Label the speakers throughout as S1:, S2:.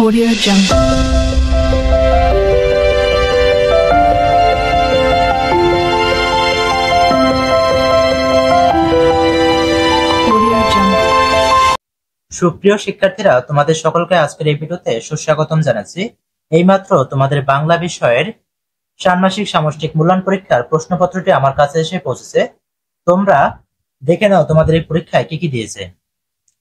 S1: Audio Jungle.
S2: সুপ্রিয় শিক্ষার্থীরা, তোমাদের সকলকে আজকের এই ভিডিওতে সুস্বাগতম জানাচ্ছি। এইমাত্র তোমাদের বাংলা বিষয়ের ষান্মাসিক সামষ্টিক মূল্যায়ন পরীক্ষার প্রশ্নপত্রটি আমার কাছে এসে পৌঁছেছে। তোমরা দেখে নাও তোমাদের এই পরীক্ষায় কি কি দিয়েছে।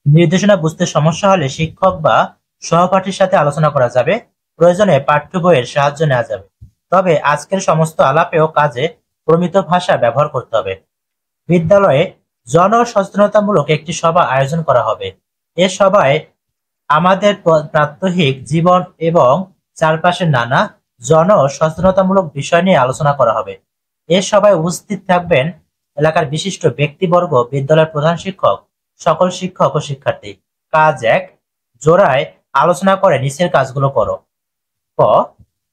S2: নির্দেশনা বুঝতে সমস্যা হলে শিক্ষক বা সহপাঠীর সাথে আলোচনা করা যাবে, প্রয়োজনে পাঠ্য বইয়ের সাহায্য নেওয়া যাবে। তবে আজকের সমস্ত আলাপে ও কাজে প্রমিত ভাষা ব্যবহার করতে হবে। বিদ্যালয়ে জনসচেতনতামূলক একটি সভা আয়োজন করা হবে। এ সভায় আমাদের প্রাত্যহিক জীবন এবং চারপাশের নানা জনসচেতনতামূলক বিষয় নিয়ে আলোচনা করা হবে। এ সভায় উপস্থিত থাকবেন এলাকার বিশিষ্ট ব্যক্তিবর্গ, বিদ্যালয়ের প্রধান শিক্ষক, সকল শিক্ষক ও শিক্ষার্থী। কাজ 1, জোড়ায় আলোচনা করে নিচের কাজগুলো করো। ক,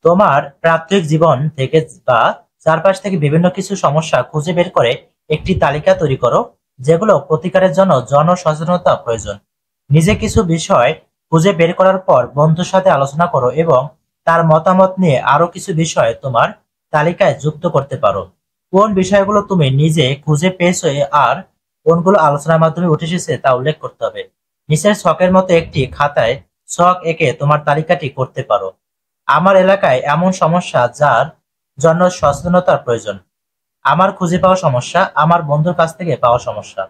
S2: তোমার প্রাত্যহিক জীবন থেকে বা চারপাশ থেকে বিভিন্ন কিছু সমস্যা খুঁজে বের করে একটি তালিকা তৈরি করো, যেগুলো প্রতিকারের জন্য জনসচেতনতা প্রয়োজন। নিজে কিছু বিষয় খুঁজে বের করার পর বন্ধুর সাথে আলোচনা করো এবং তার মতামত নিয়ে আরো কিছু বিষয় তোমার তালিকায় যুক্ত করতে পারো। কোন বিষয়গুলো তুমি নিজে খুঁজে পেয়েছো আর কোনগুলো আলোচনার মাধ্যমে উঠে এসেছে তা উল্লেখ করতে হবে। নিচের ছকের মতো একটি খাতায় ছক এঁকে তোমার তালিকাটি করতে পারো। আমার এলাকায় এমন সমস্যা যার জন্য সচেতনতার প্রয়োজন। আমার খুঁজে পাওয়া সমস্যা, আমার বন্ধুর কাছ থেকে পাওয়া সমস্যা।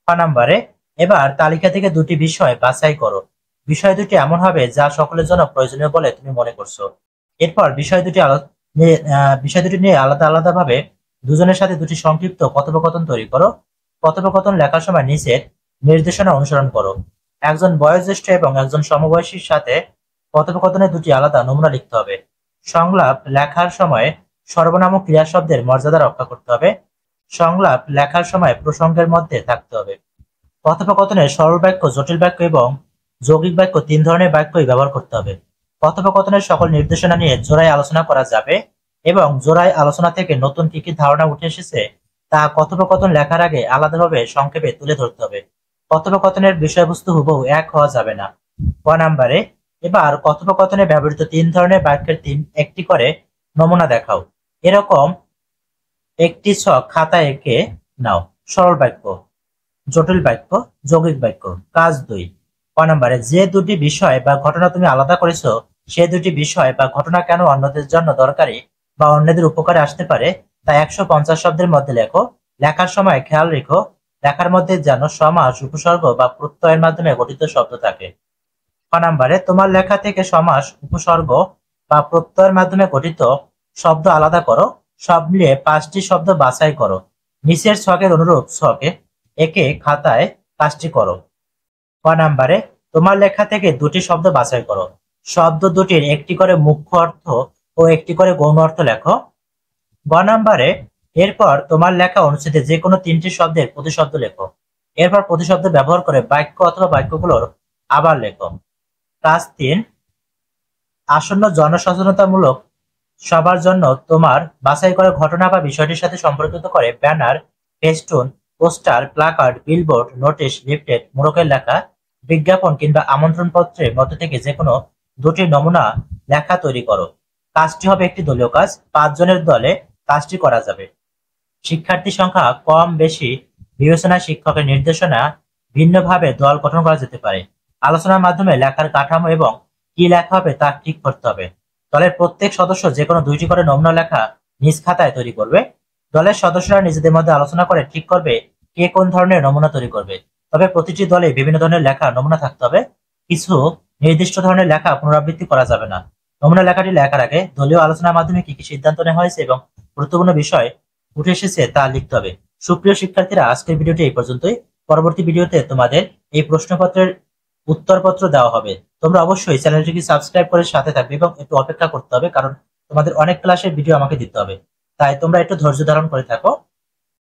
S2: 6 নম্বরে, এবার তালিকা থেকে দুটি বিষয় বাছাই করো। বিষয় দুটি এমন হবে যা সকলের জন্য প্রয়োজনীয় বলে তুমি মনে করছো। এরপর বিষয় দুটি নিয়ে আলাদা আলাদা ভাবে দুজনের সাথে দুটি সংক্ষিপ্ত কথোপকথন তৈরি করো। কথোপকথন লেখার সময় নিচের নির্দেশনা অনুসরণ করো। একজন বয়োজ্যেষ্ঠ এবং একজন সমবয়সীর সাথে কথোপকথনের দুটি আলাদা নমুনা লিখতে হবে। সংলাপ লেখার সময় সর্বনাম ও ক্রিয়া শব্দের মর্যাদা রক্ষা করতে হবে। সংলাপ লেখার সময় প্রসঙ্গের মধ্যে থাকতে হবে। কথোপকথনে সরল বাক্য, জটিল বাক্য এবং যৌগিক বাক্য 3 ধরনের বাক্যই ব্যবহার করতে হবে। কথোপকথনের সকল নির্দেশনা নিয়ে জোড়ায় আলোচনা করা যাবে এবং জোড়ায় আলোচনা থেকে নতুন কি কি ধারণা উঠে এসেছে তা কথোপকথন লেখার আগে আলাদাভাবে সংক্ষেপে তুলে ধরতে হবে। কথোপকথনের বিষয়বস্তু হুবহু এক হওয়া যাবে না। 6 নম্বরে, এবার কথোপকথনে ব্যবহৃত 3 ধরনের বাক্যের একটি করে নমুনা দেখাও। এরকম একটি ছক খাতায় এঁকে নাও। সরল বাক্য, জটিল বাক্য, যৌগিক বাক্য। কাজ 2। 6 নম্বরে, যে দুটি বিষয় বা ঘটনা তুমি আলাদা করেছো সে দুটি বিষয় বা ঘটনা কেন অন্যদের জন্য দরকারি বা অন্যদের উপকারে আসতে পারে তা 150 শব্দের মধ্যে লেখো। লেখার সময় খেয়াল রেখো লেখার মধ্যে যেন সমাস, উপসর্গ বা প্রত্যয়ের মাধ্যমে গঠিত শব্দ থাকে। 6 নম্বরে, তোমার লেখা থেকে সমাস, উপসর্গ বা প্রত্যয়ের মাধ্যমে গঠিত শব্দ আলাদা করো। সব মিলিয়ে 5টি শব্দ বাছাই করো। নিচের ছকের অনুরূপ ছকে একে খাতায় কাজটি করো। 6 নম্বরে, তোমার লেখা থেকে দুটি শব্দ বাছাই করো। শব্দ দুটির একটি করে মুখ্য অর্থ ও একটি করে গৌণ অর্থ লেখো। 6 নম্বরে, এরপর তোমার লেখা অনুচ্ছেদে যে কোনো 3টি শব্দের প্রতিশব্দ লেখো। এরপর প্রতিশব্দ ব্যবহার করে বাক্য অথবা বাক্যগুলোর আবার লেখো। কাজ 3, আসন্ন জনসচেতনতামূলক সবার জন্য তোমার বাছাই করা ঘটনা বা বিষয়টির সাথে সম্পর্কিত করে banner, festoon, poster, placard, billboard, notice, leaflet, মোড়কের লেখা, বিজ্ঞাপন কিংবা আমন্ত্রণ পত্রের মধ্যে থেকে যে কোনো দুটি নমুনা লেখা তৈরি করো। কাজটি হবে একটি দলীয় কাজ। 5 জনের দলে কাজটি করা যাবে। শিক্ষার্থী সংখ্যা কম বেশি বিবেচনায় শিক্ষকের নির্দেশনা ভিন্নভাবে দল গঠন করা যেতে পারে। আলোচনার মাধ্যমে লেখার কাঠামো এবং কি লেখা হবে তা ঠিক করতে হবে। দলের প্রত্যেক সদস্য যে কোনো 2টি করে নমুনা লেখা নিজ খাতায় তৈরি করবে। দলের সদস্যরা নিজেদের মধ্যে আলোচনা করে ঠিক করবে কে কোন ধরনের নমুনা তৈরি করবে। তবে প্রতিটি দলে বিভিন্ন ধরনের লেখা নমুনা থাকতে হবে। কিছু নির্দিষ্ট ধরনের লেখা পুনরাবৃত্তি করা যাবে না। নমুনা লেখাটি লেখার আগে দলীয় আলোচনার মাধ্যমে কি কি সিদ্ধান্ত নেওয়া হয়েছে এবং গুরুত্বপূর্ণ বিষয় উঠে এসেছে তা লিখতে হবে। সুপ্রিয় শিক্ষার্থীরা, আজকের ভিডিওটি এই পর্যন্তই। পরবর্তী ভিডিওতে তোমাদের এই প্রশ্নপত্রের উত্তরপত্র দেওয়া হবে। তোমরা অবশ্যই চ্যানেলটিকে সাবস্ক্রাইব করে সাথে থাকবে এবং একটু অপেক্ষা করতে হবে, কারণ তোমাদের অনেক ক্লাসের ভিডিও আমাকে দিতে হবে। তাই তোমরা একটু ধৈর্য ধারণ করে থাকো।